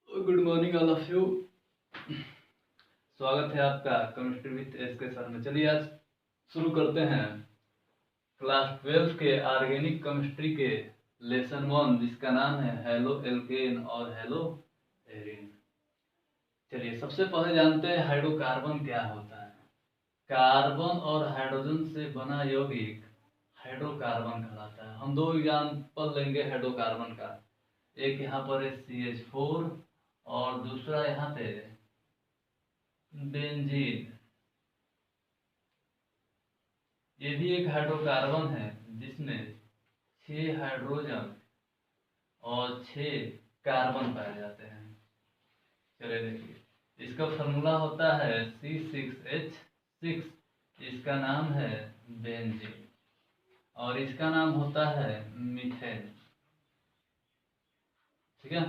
Good morning all of you. स्वागत है आपका केमिस्ट्री विद एस के सर में। चलिए आज शुरू करते हैं क्लास 12 के ऑर्गेनिक केमिस्ट्री के लेसन 1, जिसका नाम है हेलो एल्केन और हेलो एरीन। चलिए सबसे पहले जानते हैं हाइड्रोकार्बन क्या होता है। कार्बन और हाइड्रोजन से बना यौगिक हाइड्रोकार्बन कहलाता है। हम दो एग्जाम्पल लेंगे हाइड्रोकार्बन का। एक यहाँ पर है CH4 और दूसरा यहाँ पे बेंजीन। ये भी एक हाइड्रोकार्बन है जिसमें 6 हाइड्रोजन और 6 कार्बन पाए जाते हैं। चलिए देखिए, इसका फॉर्मूला होता है C6H6। इसका नाम है बेंजीन और इसका नाम होता है मीथेन। ठीक है,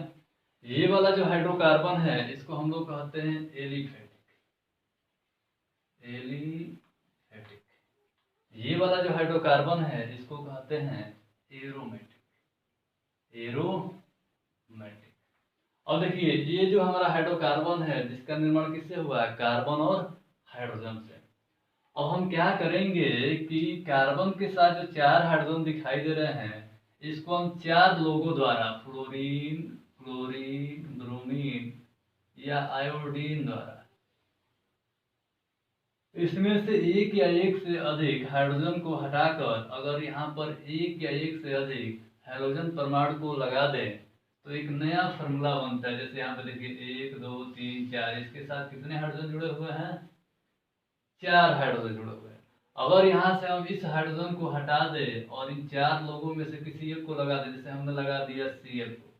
ये वाला जो हाइड्रोकार्बन है इसको हम लोग कहते हैं एलिफेटिक। ये वाला जो हाइड्रोकार्बन है इसको कहते हैं एरोमेटिक। और देखिए, ये जो हमारा हाइड्रोकार्बन है जिसका निर्माण किससे हुआ है, कार्बन और हाइड्रोजन से। अब हम क्या करेंगे कि कार्बन के साथ जो 4 हाइड्रोजन दिखाई दे रहे हैं इसको हम 4 लोगों द्वारा, फ्लोरीन, क्लोरीन, ब्रोमीन या आयोडीन द्वारा, इसमें से एक या एक से अधिक हाइड्रोजन को हटाकर अगर यहाँ पर एक या एक से अधिक हाइड्रोजन परमाणु को लगा दें तो एक नया फॉर्मूला बनता है। जैसे यहाँ पे देखिए 1 2 3 4, इसके साथ कितने हाइड्रोजन जुड़े हुए हैं, 4 हाइड्रोजन जुड़े हुए हैं। अगर यहाँ से हम इस हाइड्रोजन को हटा दें और इन 4 लोगों में से किसी एक को लगा दें, जैसे हमने लगा दिया Cl को,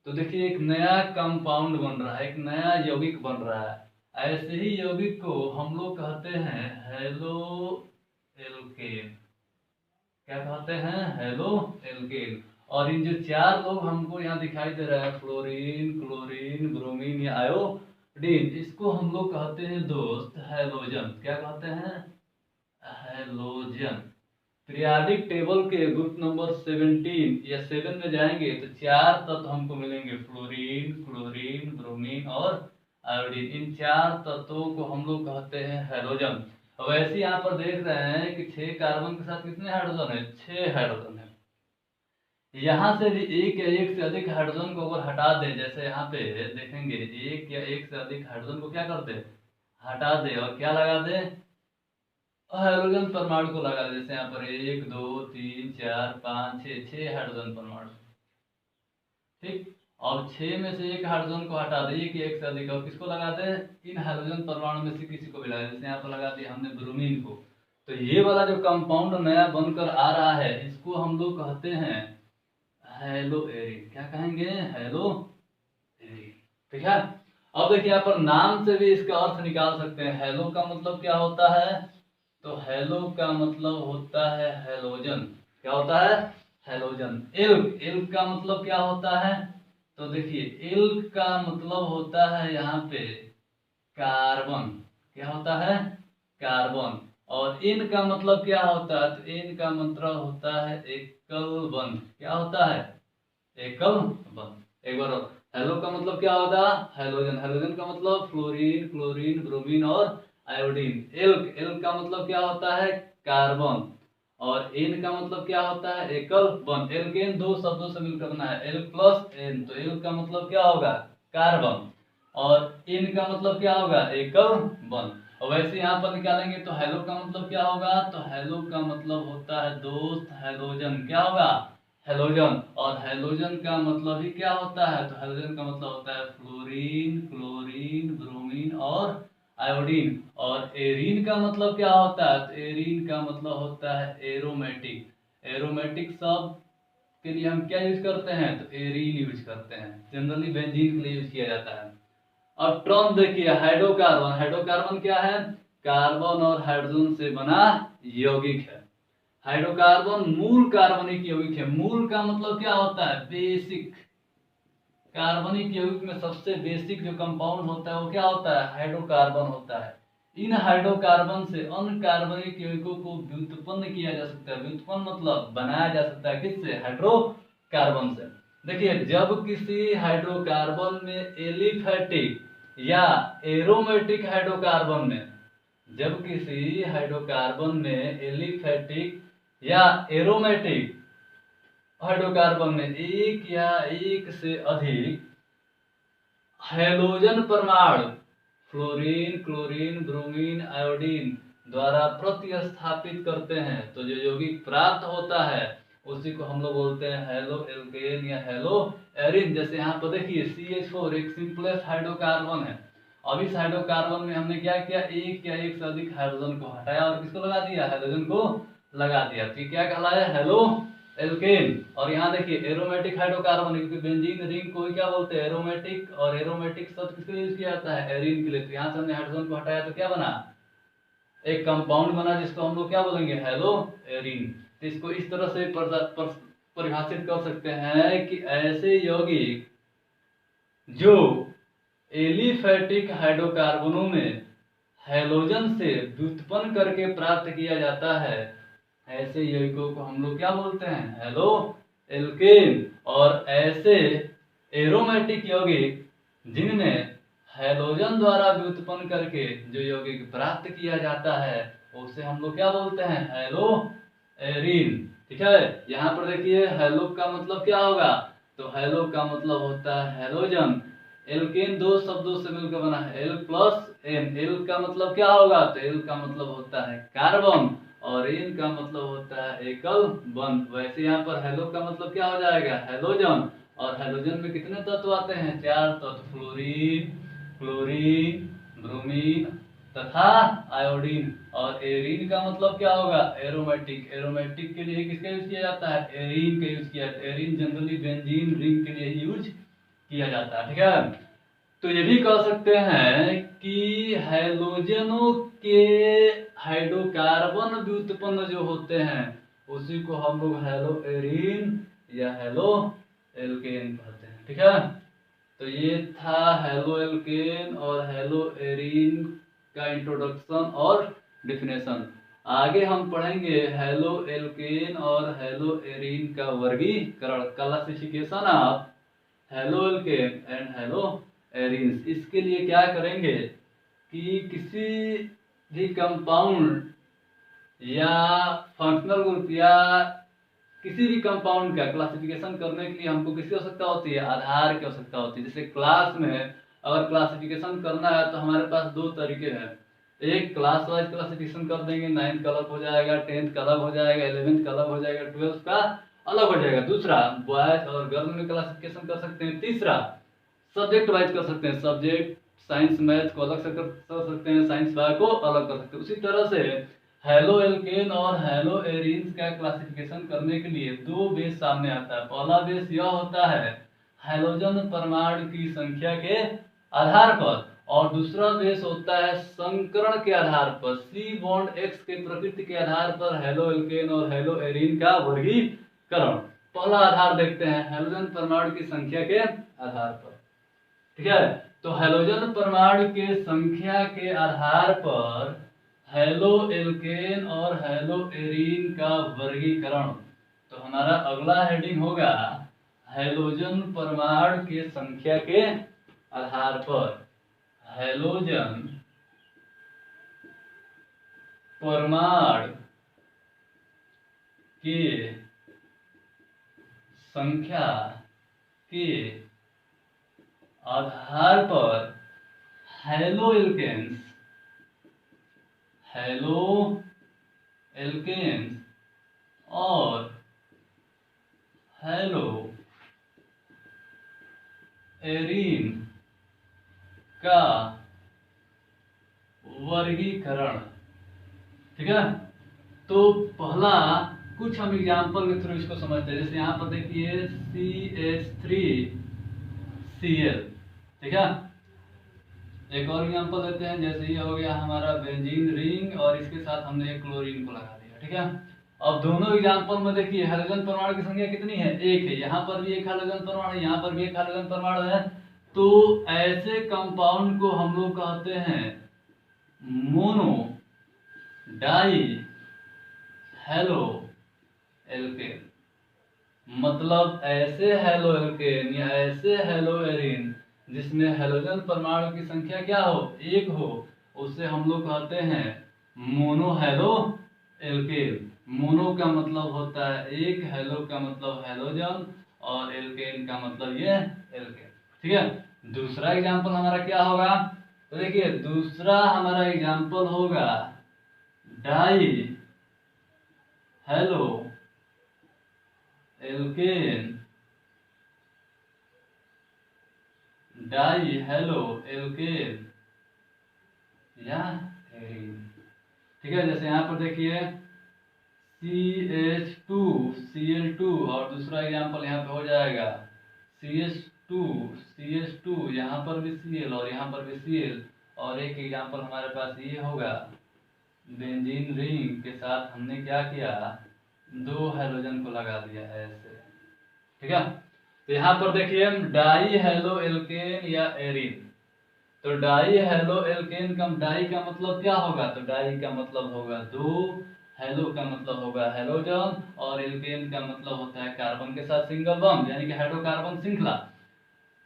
तो देखिए एक नया कंपाउंड बन रहा है, एक नया यौगिक बन रहा है। ऐसे ही यौगिक को हम लोग कहते हैं हेलो एल्केन। क्या कहते हैं, हेलो एल्केन। और इन जो 4 लोग हमको यहाँ दिखाई दे रहे हैं, फ्लोरीन, क्लोरीन, ब्रोमीन या आयोडीन, इसको हम लोग कहते हैं दोस्त हैलोजन। क्या कहते हैं, हैलोजन। पीरियाडिक टेबल के ग्रुप नंबर 17 या 7 में जाएंगे तो 4 तत्व हमको मिलेंगे, फ्लोरीन, क्लोरीन, ब्रोमीन और आयोडीन। इन 4 तत्वों को हम लोग कहते हैं हैलोजन। अब ऐसे यहाँ पर देख रहे हैं कि 6 कार्बन के साथ कितने हाइड्रोजन है, 6 हाइड्रोजन है। यहाँ से भी एक या एक से अधिक हाइड्रोजन को अगर हटा दें, जैसे यहाँ पे देखेंगे एक या एक से अधिक हाइड्रोजन को क्या कर दे, हटा दे और क्या लगा दे, हाइड्रोजन परमाणु को लगा दे। जैसे यहाँ पर 1 2 3 4 5 6 हाइड्रोजन परमाणु। ठीक, और 6 में से एक हाइड्रोजन को हटा दे, एक या एक से अधिक, और किसको लगा दे, इन हाइड्रोजन परमाणु में से किसी को भी लगा दे। जैसे यहाँ पर लगा दिया हमने ब्रोमीन को, तो ये वाला जो कंपाउंड नया बनकर आ रहा है इसको हम लोग कहते हैं हेलो एरीन। क्या कहेंगे, हेलो एरीन। ठीक है, अब देखिए यहाँ पर नाम से भी इसका अर्थ निकाल सकते हैं। हेलो का मतलब क्या होता है, तो हेलो का मतलब होता है हेलोजन। क्या होता है, हेलोजन। इल्क, इल्क का मतलब क्या होता है, तो देखिए इल्क का मतलब होता है यहाँ पे कार्बन। क्या होता है, कार्बन। और इन का मतलब क्या होता है, तो इन का मतलब होता है एकल बंध। क्या होता है, एकल बंध। एक बार हेलो का मतलब क्या होता है, हेलोजन। हेलोजन का मतलब फ्लोरीन, क्लोरीन, ब्रोमीन और आयोडीन। इल्क, इल्क का मतलब क्या होता है, कार्बन। और एन का मतलब क्या होता है, एकल बंध। एल्केन 2 शब्दों से मिलकर बना है, एल प्लस एन। तो एल का मतलब क्या होगा, कार्बन, और इन का मतलब क्या होगा, एकल बंध। और वैसे यहाँ पर निकालेंगे तो हेलो का मतलब क्या होगा, तो हेलो का मतलब होता है दोस्त हेलोजन। क्या होगा, हेलोजन। और हेलोजन का मतलब ही क्या होता है, तो हेलोजन का मतलब होता है फ्लोरीन, क्लोरीन, ब्रोमीन और आयोडीन। और एरीन का मतलब क्या होता है, तो एरीन का मतलब होता है एरोमेटिक। एरोमेटिक शब्द के लिए हम क्या यूज करते हैं, तो एरीन यूज करते हैं। जनरली बेंजीन के लिए यूज किया जाता है। अब टर्म देखिए, हाइड्रोकार्बन। हाइड्रोकार्बन क्या है, कार्बन और हाइड्रोजन से बना यौगिक है। हाइड्रोकार्बन मूल कार्बनिक यौगिक है। मूल का मतलब क्या होता है, बेसिक। कार्बनिक यौगिक में सबसे बेसिक जो कंपाउंड होता है वो क्या होता है, हाइड्रोकार्बन होता है। इन हाइड्रोकार्बन से अन्य कार्बनिक यौगिकों को व्युत्पन्न किया जा सकता है। व्युत्पन्न मतलब बनाया जा सकता है, किससे, हाइड्रोकार्बन कार्बन से। देखिए, जब किसी हाइड्रोकार्बन में एलिफैटिक या एरोमेटिक हाइड्रोकार्बन में, जब किसी हाइड्रोकार्बन में एलिफैटिक या एरोमेटिक हाइड्रोकार्बन में एक या एक से अधिक हैलोजन परमाणु फ्लोरीन, क्लोरीन, ब्रोमीन, आयोडीन द्वारा प्रतिस्थापित करते हैं, तो जो यौगिक प्राप्त होता है उसी को हम लोग बोलते हैं हेलो एल्केन या हेलो एरिन। जैसे यहाँ पर देखिए CH4 एक सिंपलेस्ट हाइड्रोकार्बन है। अब इस हाइड्रोकार्बन में हमने क्या किया, एक या एक से अधिक हाइड्रोजन को हटाया और किसको लगा दिया, हाइड्रोजन को लगा दिया, तो क्या कहलाया, हेलो एल्केन। और यहाँ देखिए एरोमेटिक हाइड्रोकार्बन, क्योंकि बेंजीन रिंग को क्या बोलते हैं, एरोमेटिक, और एरोमेटिक शब्द किसके लिए यूज किया जाता है, एरिन के लिए। तो यहाँ से हमने हाइड्रोजन को हटाया तो क्या बना, एक कंपाउंड बना जिसको हम लोग क्या बोलेंगे, हेलो एरिन। तो इसको इस तरह से परिभाषित कर सकते हैं कि ऐसे यौगिक जो एलिफैटिक हाइड्रोकार्बनों में हैलोजन से व्युत्पन्न करके प्राप्त किया जाता है, ऐसे यौगिकों को हम लोग क्या बोलते हैं, हेलो एल्केन। और ऐसे एरोमेटिक यौगिक जिनमें हैलोजन द्वारा व्युत्पन्न करके जो यौगिक प्राप्त किया जाता है उसे हम लोग क्या बोलते हैं, हेलो एरिन। ठीक है, यहाँ पर देखिए हेलो का मतलब क्या होगा, तो हेलो का मतलब होता है हैलोजन। एल्केन दो शब्दों से मिलकर बना है, एल प्लस एन। एल का मतलब क्या होगा, तो एल का मतलब होता है कार्बन और एन का मतलब होता है एकल बंध। वैसे यहाँ पर हेलो का मतलब क्या हो जाएगा, हैलोजन। और हैलोजन में कितने तत्व आते हैं, 4 तत्व, फ्लोरीन, क्लोरीन, ब्रोमीन तथा आयोडीन। और एरीन का मतलब क्या होगा, एरोमेटिक। एरोमेटिक के लिए किसका यूज किया जाता है, एरीन का यूज किया जाता है। एरीन जनरली बेंजीन रिंग के लिए यूज किया जाता है। ठीक है, तो ये भी कह सकते हैं कि हैलोजनों के हाइड्रोकार्बन व्युत्पन्न जो होते हैं उसी को हम लोग हेलो एरीन या हेलो एल्केन कहते हैं। ठीक है, तो ये था हेलो एल्केन और हेलो एरीन का इंट्रोडक्शन और डेफिनेशन। आगे हम पढ़ेंगे हेलो एल्केन और हेलो एरीन का वर्गीकरण, classification of halo alkane and hello arene. इसके लिए क्या करेंगे कि किसी भी कंपाउंड या फंक्शनल ग्रुप या किसी भी कंपाउंड का क्लासिफिकेशन करने के लिए हमको किसकी आवश्यकता होती है, आधार की आवश्यकता होती है। जैसे क्लास में अगर क्लासिफिकेशन करना है तो हमारे पास दो तरीके हैं, एक क्लास वाइज क्लासिफिकेशन कर देंगे, 9th का अलग हो जाएगा, 10th का अलग हो जाएगा, 11th का अलग हो जाएगा, 12th का अलग हो जाएगा। दूसरा बॉयज और गर्ल में क्लासिफिकेशन कर सकते हैं। तीसरा सब्जेक्ट वाइज कर सकते हैं, सब्जेक्ट साइंस मैथ को अलग से कर सकते हैं, साइंस बायो को अलग कर सकते हैं। उसी तरह से हेलो एल्केन और हेलो एरीन्स का क्लासिफिकेशन करने के लिए दो बेस सामने आता है। पहला बेस यह होता है हैलोजन परमाणु की संख्या के आधार पर, और दूसरा बेस होता है संकरण के आधार पर, सी बॉन्ड एक्स के प्रकृति के आधार पर हेलो एल्केन और हेलो एरीन का वर्गीकरण। पहला आधार देखते हैं हैलोजन परमाणु की संख्या के आधार पर। ठीक है, तो हैलोजन परमाणु के संख्या के आधार पर हेलो एल्केन और हेलो एरीन का वर्गीकरण। तो हमारा अगला हेडिंग होगा हैलोजन परमाणु के संख्या के आधार पर, हैलोजन परमाणु के संख्या के आधार पर हेलो एल्केन्स, हेलो एल्केन्स और हेलो एरीन का वर्गीकरण। ठीक है, तो पहला कुछ हम एग्जाम्पल के थ्रू इसको समझते हैं। जैसे यहाँ पर देखिए CH3Cl। ठीक है, एक और एग्जाम्पल लेते हैं। जैसे ये हो गया हमारा बेंजीन रिंग और इसके साथ हमने एक क्लोरीन को लगा दिया। ठीक है, अब दोनों एग्जाम्पल में देखिए हाइड्रोजन परमाणु की संख्या कितनी है, एक है। यहाँ पर भी एक हाइड्रोजन परमाणु है, यहाँ पर भी एक हाइड्रोजन परमाणु है। तो ऐसे कंपाउंड को हम लोग कहते हैं मोनो डाई हेलो एल्केन। मतलब ऐसे हेलो एल्केन या ऐसे हेलो एरीन जिसमें हेलोजन परमाणु की संख्या क्या हो, एक हो, उसे हम लोग कहते हैं मोनो हेलो एल्केन। मोनो का मतलब होता है एक, हेलो का मतलब हेलोजन, और एल्केन का मतलब ये एल्केन। ठीक है, दूसरा एग्जांपल हमारा क्या होगा, तो देखिए दूसरा हमारा एग्जांपल होगा die halo alkane, die halo alkane या एरीन। ठीक है, जैसे यहाँ पर देखिए CH2Cl2, और दूसरा एग्जांपल यहाँ पे हो जाएगा CH2 यहाँ पर भी Cl और यहाँ पर भी Cl, और एक एग्जांपल हमारे पास ये होगा बेंजीन रिंग के साथ हमने क्या किया, दो हेलोजन को लगा दिया ऐसे। ठीक है, तो यहाँ पर देखिए डाई हेलो एल्केन या एरीन। तो डाई हेलो एल्केन का डाई का मतलब क्या होगा, तो डाई का मतलब होगा दो, हेलो का मतलब होगा हेलोजन, और एल्केन का मतलब होता है कार्बन के साथ सिंगल बॉन्ड यानी कि हाइड्रोकार्बन श्रृंखला।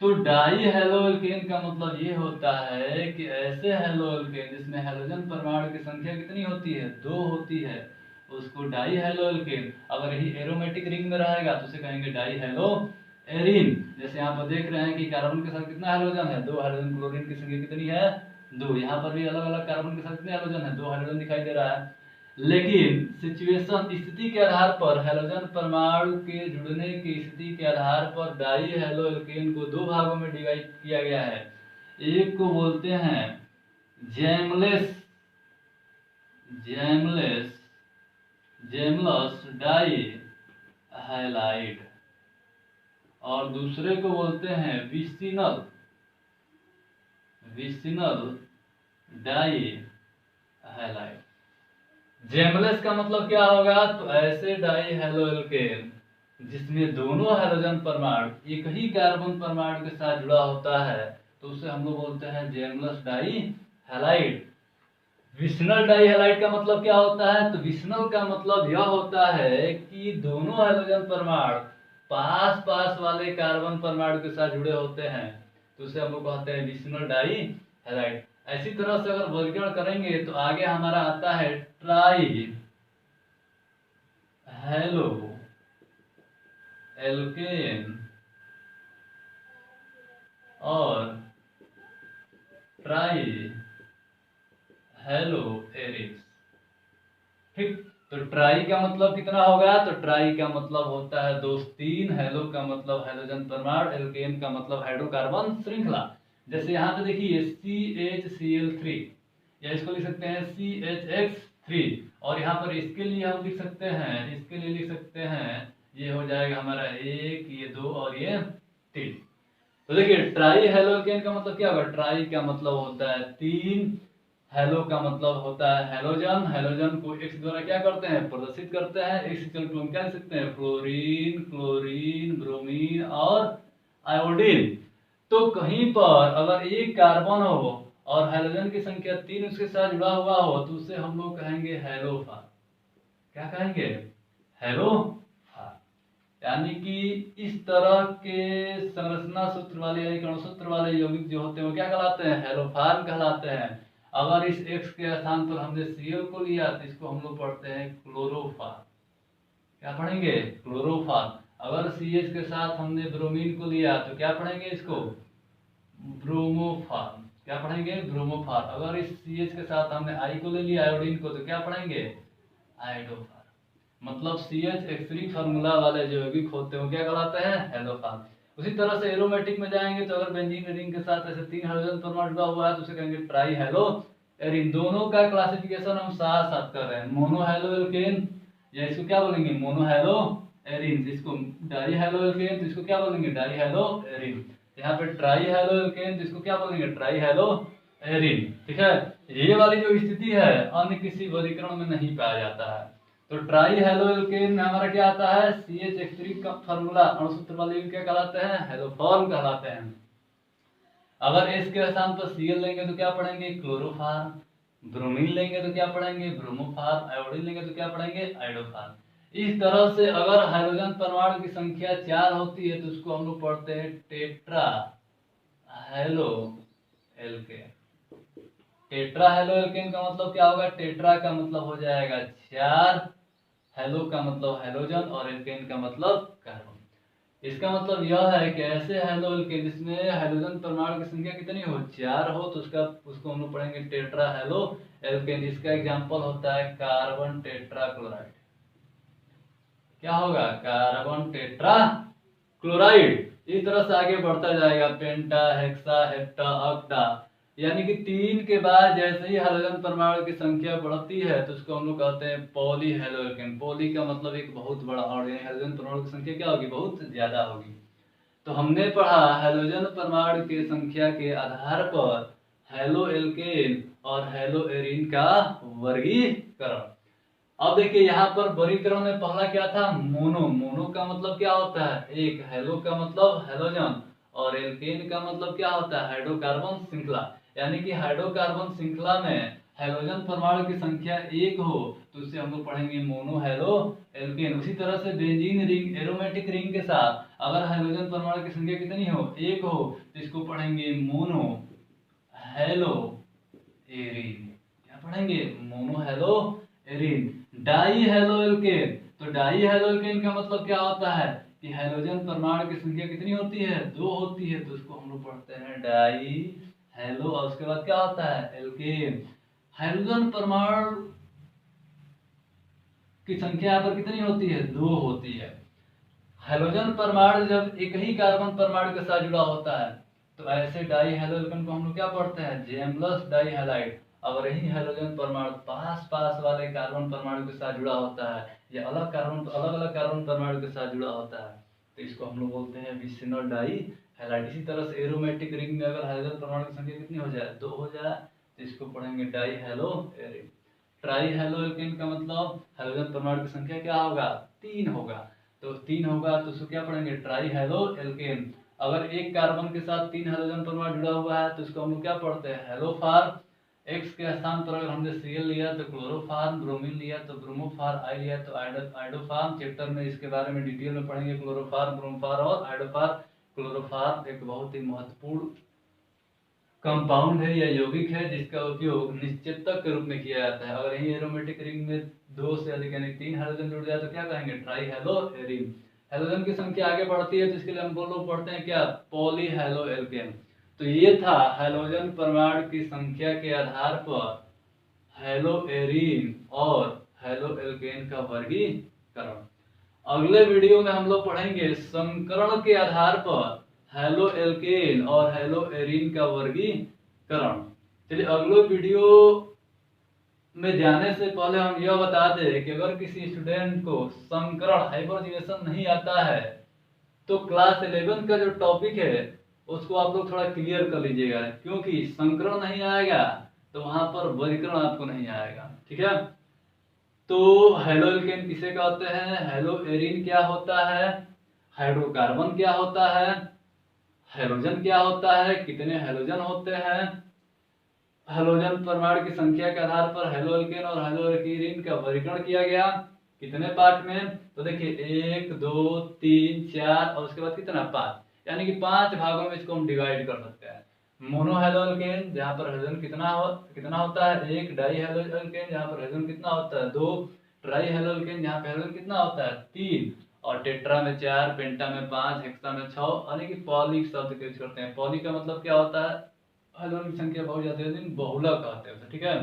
तो डाई हेलो एल्केन का मतलब ये होता है कि ऐसे हेलो एल्केन जिसमें हेलोजन परमाणु की संख्या कितनी होती है, दो होती है, उसको डाई हेलो एल्केन। अगर यही एरोमेटिक रिंग में रहेगा तो उसे कहेंगे डाई हेलो एरीन। जैसे यहाँ पर देख रहे हैं कि कार्बन के साथ कितना हेलोजन है, दो हेलोजन, क्लोरीन की संख्या कितनी है, दो। यहाँ पर भी अलग अलग कार्बन के साथ कितने हेलोजन है, दो हेलोजन दिखाई दे रहा है। लेकिन सिचुएशन स्थिति के आधार पर हेलोजन परमाणु के जुड़ने की स्थिति के आधार पर डाई हेलो एल्केन को दो भागों में डिवाइड किया गया है। एक को बोलते हैं जैमलेस जैमलेस जेमलस डाई हैलाइड, और दूसरे को बोलते हैं विसिनल डाई हैलाइड। जेमलेस का मतलब क्या होगा, तो ऐसे डाई हेलो एल्केन जिसमें दोनों हेलोजन परमाणु एक ही कार्बन परमाणु के साथ जुड़ा होता है, तो उसे हम लोग बोलते हैं जेमलेस डाई हैलाइड। विशनल डाई हैलाइड का मतलब क्या होता है, तो विशनल का मतलब यह होता है कि दोनों हाइड्रोजन परमाणु पास पास वाले कार्बन परमाणु के साथ जुड़े होते हैं, तो उसे हम लोग कहते हैं विशनल डाई हैलाइड। ऐसी तरह से अगर वर्गीकरण करेंगे तो आगे हमारा आता है ट्राई हेलो एल्केन और ट्राई हेलो एरिक्स। ठीक, तो ट्राई का मतलब कितना होगा, तो ट्राई का मतलब होता है दो तीन, हेलो का मतलब हाइड्रोजन परमाणु, एल्केन का मतलब हाइड्रोकार्बन श्रृंखला। जैसे यहाँ पे देखिए CHCl3, या इसको लिख सकते हैं CHX3, और यहाँ पर इसके लिए हम लिख सकते हैं, इसके लिए लिख सकते हैं, ये हो जाएगा हमारा एक, ये दो और ये तीन। तो देखिए ट्राई हेलो एल्केन का मतलब क्या होगा, ट्राई का मतलब होता है तीन, हेलो का मतलब होता है हेलोजन, हेलोजन को एक्स द्वारा क्या करते हैं, प्रदर्शित करते हैं, एक्स इक्वल टू हम क्या लिख सकते हैं, फ्लोरीन, क्लोरीन, ब्रोमीन और आयोडीन। तो कहीं पर अगर एक कार्बन हो और हेलोजन की संख्या तीन उसके साथ जुड़ा हुआ हो तो उसे हम लोग कहेंगे हेलोफार। क्या कहेंगे, हेलोफार। यानी कि इस तरह के संरचना सूत्र वाले यानी अणुसूत्र वाले यौगिक जो होते हैं वो क्या कहलाते हैं, हेलोफार कहलाते हैं। अगर इस X के स्थान पर हमने Cl को लिया तो इसको हम लोग पढ़ते हैं क्लोरोफार। क्या पढ़ेंगे, क्लोरोफार। अगर CH के साथ हमने ब्रोमीन को लिया तो क्या पढ़ेंगे इसको, ब्रोमोफार। क्या पढ़ेंगे, ब्रोमोफार। अगर इस CH के साथ हमने I को ले लिया आयोडीन को तो क्या पढ़ेंगे, आयोडोफार। मतलब CH3 फार्मूला वाले जो यौगिक होते हैं वो क्या कहलाते हैं, हेलोफार। उसी तरह से एरोमेटिक में जाएंगे तो अगर बेंजीन रिंग के साथ ऐसे तीन हाइड्रोजन परमाणु जुड़ा हुआ है तो उसे कहेंगे ट्राई हेलो एरीन। दोनों का क्लासिफिकेशन हम साथ साथ कर रहे हैं, मोनो हेलो एल्केन या इसको क्या बोलेंगे, मोनो हेलो एरीन, जिसको डाई हेलो एल्केन तो इसको क्या बोलेंगे, डाई हेलो एरीन। यहाँ पे ट्राई हेलो एल्केन जिसको क्या बोलेंगे, ट्राई हेलो एरीन। ठीक है, ये वाली जो स्थिति है अन्य किसी वर्गीकरण में नहीं पाया जाता है। तो ट्राई हेलो एल्केन में हमारा क्या आता है, CH3 का फार्मूला अणुसूत्र वाले क्या कहलाते हैं, हेलोफॉर्म कहलाते हैं। अगर S के स्थान पर Cl लेंगे तो क्या पढ़ेंगे, क्लोरोफार। ब्रोमीन लेंगे तो क्या पढ़ेंगे, ब्रोमोफार। आयोडीन लेंगे तो क्या पढ़ेंगे, आयोडोफार। इस तरह से अगर हाइड्रोजन परमाणु की संख्या 4 होती है तो उसको हम लोग पढ़ते हैं tetra halo alkane. Tetra halo alkane का मतलब क्या होगा? टेट्रा का मतलब हो जाएगा 4, हेलो का मतलब हेलोजन और एल्केन का मतलब कार्बन। इसका मतलब यह है कि ऐसे हेलो एल्केन जिसमें हाइड्रोजन परमाणु की संख्या कितनी हो? 4 हो, तो उसको हम लोग पढ़ेंगे टेट्रा हेलो एल्केन। इसका एग्जांपल होता है कार्बन टेट्रा क्लोराइड। क्या होगा? Carbon tetra chloride. इस तरह से आगे बढ़ता जाएगा पेंटा, हेक्सा, हेप्टा, ऑक्टा, यानी कि 3 के बाद जैसे ही हाइड्रोजन परमाणु की संख्या बढ़ती है तो उसको हम लोग कहते हैं पॉली हेलो एल्केन। पॉली का मतलब एक बहुत बड़ा, और हाइड्रोजन परमाणु की संख्या क्या होगी? बहुत ज्यादा होगी। तो हमने पढ़ा हाइड्रोजन परमाणु की संख्या के आधार पर हेलो एल्केन और हेलो एरीन का वर्गीकरण। अब देखिए यहाँ पर वर्गीकरण में पहला क्या था? मोनो। मोनो का मतलब क्या होता है? एक। हेलो का मतलब हेलोजन, और एल्केन का मतलब क्या होता है? हाइड्रोकार्बन श्रृंखला। यानी कि हाइड्रोकार्बन श्रृंखला में हाइड्रोजन परमाणु की संख्या 1 हो तो उसे हम लोग पढ़ेंगे मोनो हेलो एल्केन। उसी तरह से बेंजीन रिंग, एरोमेटिक रिंग के साथ अगर हाइड्रोजन परमाणु की संख्या कितनी हो? 1 हो तो इसको पढ़ेंगे मोनो हेलो एरीन। क्या पढ़ेंगे? Mono hello arene. Die halo alkane. तो डाई हेलो एल्केन का मतलब क्या होता है? कि हाइड्रोजन परमाणु की संख्या कितनी होती है? 2 होती है, तो उसको हम लोग पढ़ते हैं डाई हेलो, और उसके बाद क्या होता है? एल्केन। हाइड्रोजन परमाणु की संख्या यहाँ पर कितनी होती है? 2 होती है। हाइड्रोजन परमाणु जब एक ही कार्बन परमाणु के साथ जुड़ा होता है तो ऐसे डाई हेलो एल्केन को हम लोग क्या पढ़ते हैं? जेमलस डाई हैलाइड। अगर यही हाइड्रोजन परमाणु पास पास वाले कार्बन परमाणु के साथ जुड़ा होता है या अलग अलग कार्बन परमाणु के साथ जुड़ा होता है तो इसको हम लोग बोलते हैं विसिनल डाई हैलाइड। इसी तरह से एरोमेटिक रिंग में अगर हाइड्रोजन परमाणु की संख्या कितनी हो जाए? 2 हो जाए तो इसको पढ़ेंगे die hello Erin. Try halo alkane का मतलब हाइड्रोजन परमाणु की संख्या क्या होगा? 3 होगा। तो 3 होगा तो उसको क्या पढ़ेंगे? Try halo alkane. अगर एक कार्बन के साथ 3 हाइड्रोजन परमाणु जुड़ा हुआ है तो इसको हम लोग क्या पढ़ते हैं? हेलोफार। एक्स के स्थान पर अगर हमने Cl लिया तो क्लोरोफार्म, ब्रोमीन लिया तो ब्रोमोफार, आई लिया तो आइडोफार्म। चैप्टर में इसके बारे में डिटेल में पढ़ेंगे, क्लोरोफार्म, ब्रोमोफार और आइडोफार। क्लोरोफार्म एक बहुत ही महत्वपूर्ण कंपाउंड है या यौगिक है जिसका उपयोग निश्चेतक के रूप में किया जाता है। अगर यही एरोमेटिक रिंग में 2 से अधिक यानी 3 हाइड्रोजन जुड़ जाए तो क्या कहेंगे? Try hello arene. हाइड्रोजन की संख्या आगे बढ़ती है तो इसके लिए हम लोग पढ़ते हैं क्या? Poly halo alkane. तो ये था हाइड्रोजन परमाणु की संख्या के आधार पर हेलो एरीन और हेलो एल्केन का वर्गीकरण। अगले वीडियो में हम लोग पढ़ेंगे संकरण के आधार पर हेलो एल्केन और हेलो एरीन का वर्गीकरण। चलिए अगले वीडियो में जाने से पहले हम यह बता दें कि अगर किसी स्टूडेंट को संकरण हाइब्रिडाइजेशन नहीं आता है तो क्लास 11 का जो टॉपिक है उसको आप लोग थोड़ा क्लियर कर लीजिएगा, क्योंकि संकरण नहीं आएगा तो वहां पर वर्गीकरण आपको नहीं आएगा। ठीक है? तो हेलो एल्केन किसे कहते हैं? हेलो एरीन क्या होता है? हाइड्रोकार्बन क्या होता है? हेलोजन क्या होता है? कितने हेलोजन होते हैं? हेलोजन परमाणु की संख्या के आधार पर हेलो एल्केन और हेलो एरीन का वर्गीकरण किया गया। कितने पार्ट में? तो देखिए 1 2 3 4 और उसके बाद कितना? 5, यानी कि 5 भागों में इसको हम डिवाइड कर सकते हैं। मोनो हेलो एल्केन जहाँ पर हाइड्रोजन कितना होता है? 1। डाई हेलो एल्केन जहाँ पर हाइड्रोजन कितना होता है? 2। ट्राई हेलो एल्केन जहाँ पे हाइड्रोजन कितना होता है? 3। और टेट्रा में 4, पेंटा में 5, हेक्सा में 6, यानी कि पॉली शब्द का यूज करते हैं। पॉली का मतलब क्या होता है? हाइड्रोजन की संख्या बहुत ज्यादा है लेकिन बहुलक कहते हैं। ठीक है?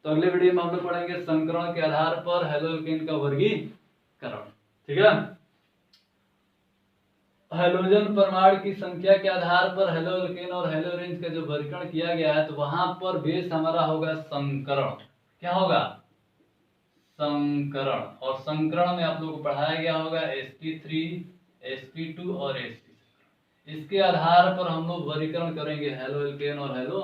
तो अगले वीडियो में हम लोग पढ़ेंगे संकरण के आधार पर हेलो एल्केन का वर्गीकरण। ठीक है? हाइड्रोजन परमाणु की संख्या के आधार पर हेलो एल्केन और हेलो एरीन का जो वर्गीकरण किया गया है तो वहां पर बेस हमारा होगा संकरण। क्या होगा? संकरण। और संकरण में आप लोगों को पढ़ाया गया होगा sp3, sp2 और sp। इसके आधार पर हम लोग वर्गीकरण करेंगे हेलो एल्केन और हेलो